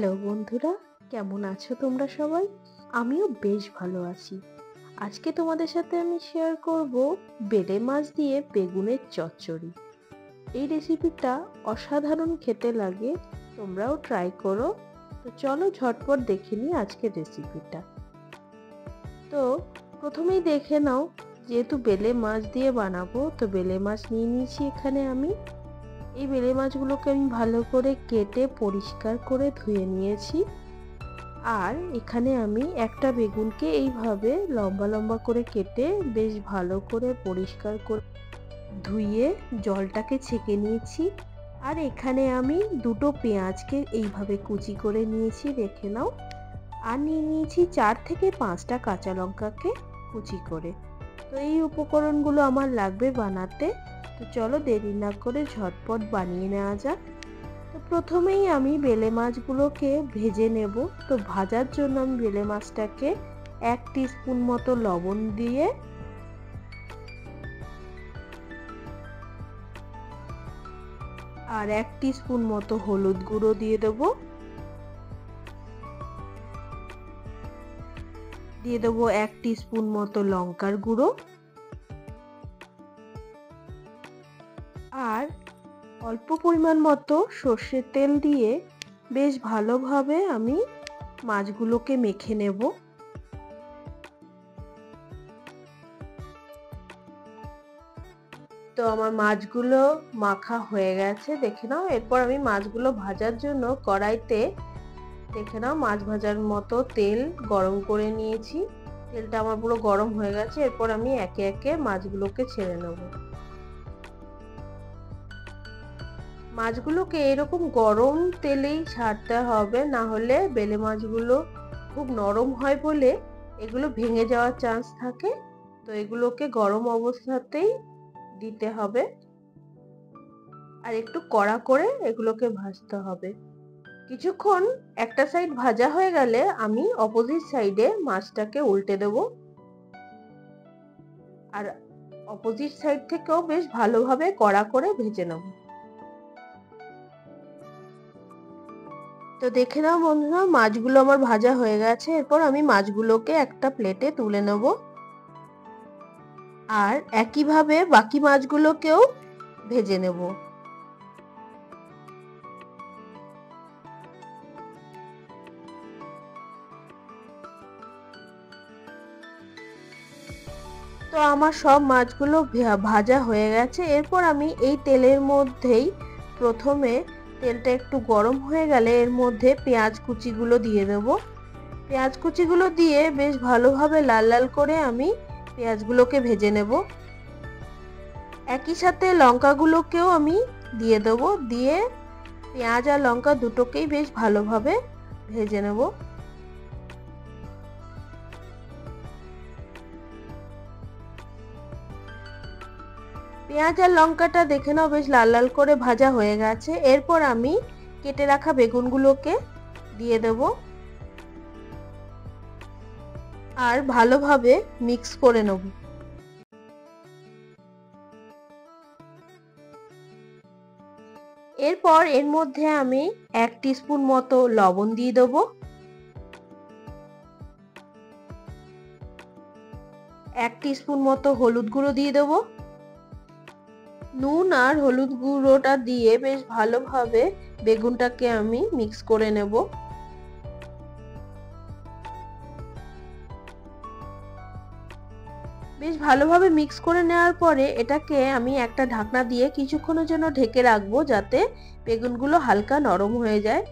Hello বন্ধুরা, কেমন আছো তোমরা সবাই? আমিও বেশ ভালো আছি। আজকে তোমাদের সাথে আমি শেয়ার করব বেলে মাছ দিয়ে বেগুনের চচ্চড়ি। এই রেসিপিটা অসাধারণ খেতে লাগে, তোমরাও ট্রাই করো। তো চলো ঝটপট দেখে নিই আজকের রেসিপিটা। তো প্রথমেই দেখে নাও, যেহেতু বেলে মাছ দিয়ে বানাবো তো বেলে মাছ নিয়ে নিয়েছি এখানে আমি। এই বেলে মাছগুলোকে আমি ভালো করে কেটে পরিষ্কার করে ধুয়ে নিয়েছি। আর এখানে আমি একটা বেগুনকে এইভাবে লম্বা লম্বা করে কেটে বেশ ভালো করে পরিষ্কার করে ধুয়ে জলটাকে ছেঁকে নিয়েছি। আর এখানে আমি দুটো পেঁয়াজকে এইভাবে কুচি করে নিয়েছি, দেখে নাও। আর নিয়ে নিয়েছি 4 থেকে 5টা কাঁচা লঙ্কাকে কুচি করে। তো এই উপকরণগুলো আমার লাগবে বানাতে। তো চলো দেরি না করে ঝটপট বানিয়ে নেওয়া যাক। তো প্রথমেই আমি বেলে মাছগুলোকে ভেজে নেব। তো ভাজার জন্য আমি বেলে মাছটাকে 1 টিস্পুন মতো লবণ দিয়ে আর 1 টিস্পুন মতো হলুদ গুঁড়ো দিয়ে দেব। দিয়ে দেবো 1 টিস্পুন মতো লঙ্কার গুঁড়ো আর অল্প পরিমাণ মতো সর্ষের তেল দিয়ে বেশ ভালোভাবে আমি মাছগুলোকে মেখে নেব। তো আমার মাছগুলো মাখা হয়ে গেছে, দেখে নাও। এরপর আমি মাছগুলো ভাজার জন্য কড়াইতে, দেখে নাও, মাছ ভাজার মতো তেল গরম করে নিয়েছি। তেলটা আমার পুরো গরম হয়ে গেছে। এরপর আমি একে একে মাছগুলোকে ছেড়ে নেব। মাছগুলোকে এরকম গরম তেলেই ছাড়তে হবে, না হলে বেলে মাছগুলো খুব নরম হয় বলে এগুলো ভেঙে যাওয়ার চান্স থাকে। তো এগুলোকে গরম অবস্থাতেই দিতে হবে আর একটু কড়া করে এগুলোকে ভাজতে হবে। কিছুক্ষণ একটা সাইড ভাজা হয়ে গেলে আমি অপোজিট সাইডে মাছটাকে উল্টে দেব। আর অপোজিট সাইড থেকেও বেশ ভালোভাবে কড়া করে ভেজে নেব। তো দেখে নাও বন্ধুরা, মাছগুলো আমার ভাজা হয়ে গেছে। এরপর আমি মাছগুলোকে একটা প্লেটে তুলে নেব। আর একইভাবে বাকি মাছগুলোকেও ভেজে নেব। তো আমার সব মাছগুলো ভাজা হয়ে গেছে। এরপর আমি এই তেলের মধ্যেই প্রথমে তেলটা একটু গরম হয়ে গেলে এর মধ্যে পেঁয়াজ কুচিগুলো দিয়ে দেব। পেঁয়াজ কুচিগুলো দিয়ে বেশ ভালোভাবে লাল লাল করে আমি পেঁয়াজগুলোকে ভেজে নেব। একই সাথে লঙ্কাগুলোকেও আমি দিয়ে দেব। দিয়ে পেঁয়াজ আর লঙ্কা দুটোকেই বেশ ভালোভাবে ভেজে নেব। পেঁয়াজ আর লঙ্কাটা দেখে নাও বেশ লাল লাল করে ভাজা হয়ে গেছে। এরপর আমি কেটে রাখা বেগুনগুলোকে দিয়ে দেব আর ভালোভাবে মিক্স করে নেব। এরপর এর মধ্যে আমি 1 টিস্পুন মতো লবণ দিয়ে দেব। 1 টিস্পুন মতো হলুদ গুঁড়ো দিয়ে দেব। নুন আর হলুদ গুঁড়োটা দিয়ে বেশ ভালোভাবে বেগুনটাকে আমি মিক্স করে নেব। বেশ ভালোভাবে মিক্স করে নেওয়ার পরে এটাকে আমি একটা ঢাকনা দিয়ে কিছুক্ষণের জন্য ঢেকে রাখবো, যাতে বেগুনগুলো হালকা নরম হয়ে যায়।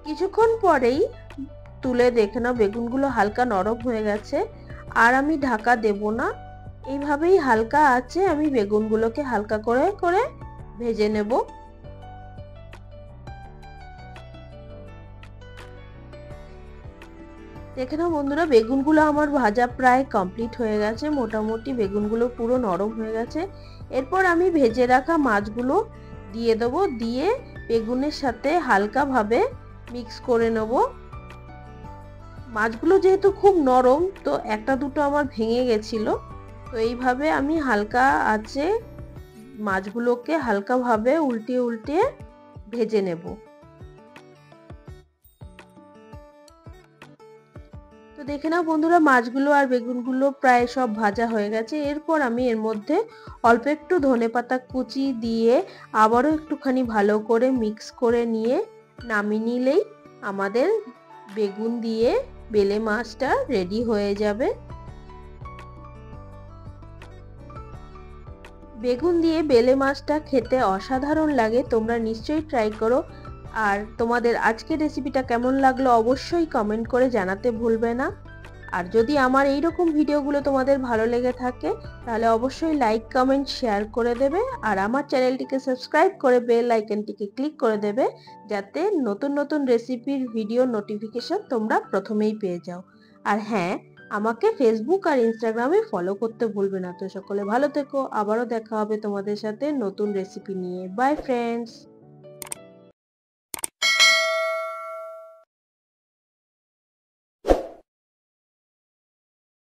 কিছুক্ষণ পরেই তুলে দেখে নাও বেগুনগুলো হালকা নরম হয়ে গেছে। আর আমি ঢাকা দেব না, এইভাবেই হালকা আছে আমি বেগুনগুলোকে হালকা করে করে ভেজে নেব। দেখে নাও বন্ধুরা, বেগুনগুলো আমার ভাজা প্রায় কমপ্লিট হয়ে গেছে। মোটামুটি বেগুনগুলো পুরো নরম হয়ে গেছে। এরপর আমি ভেজে রাখা মাছগুলো দিয়ে দেবো। দিয়ে বেগুনের সাথে হালকাভাবে মিক্স করে নেব। মাছগুলো যেহেতু খুব নরম, তো একটা দুটো আমার ভেঙে গেছিল। তো এইভাবে আমি হালকা আঁচে মাছগুলোকে হালকাভাবে উল্টিয়ে উল্টিয়ে ভেজে নেব। দেখে নাও বন্ধুরা, মাছগুলো আর বেগুনগুলো প্রায় সব ভাজা হয়ে গেছে। এরপর আমি এর মধ্যে অল্প একটু ধনেপাতা কুচি দিয়ে আবারও একটুখানি ভালো করে মিক্স করে নিয়ে নামিয়ে নিলেই আমাদের বেগুন দিয়ে বেলে মাছটা রেডি হয়ে যাবে। বেগুন দিয়ে বেলে মাছটা খেতে অসাধারণ লাগে, তোমরা নিশ্চয়ই ট্রাই করো। আর তোমাদের আজকের রেসিপিটা কেমন লাগলো অবশ্যই কমেন্ট করে জানাতে ভুলবে না। আর যদি আমার এইরকম ভিডিওগুলো তোমাদের ভালো লেগে থাকে তাহলে অবশ্যই লাইক কমেন্ট শেয়ার করে দেবে, আর আমার চ্যানেলটিকে সাবস্ক্রাইব করে বেল আইকনটিকে ক্লিক করে দেবে, যাতে নতুন নতুন রেসিপির ভিডিও নোটিফিকেশন তোমরা প্রথমেই পেয়ে যাও। আর হ্যাঁ, আমাকে ফেসবুক আর ইনস্টাগ্রামে ফলো করতে ভুলবে না। তো সকলে ভালো থেকো, আবারও দেখা হবে তোমাদের সাথে নতুন রেসিপি নিয়ে। By friends.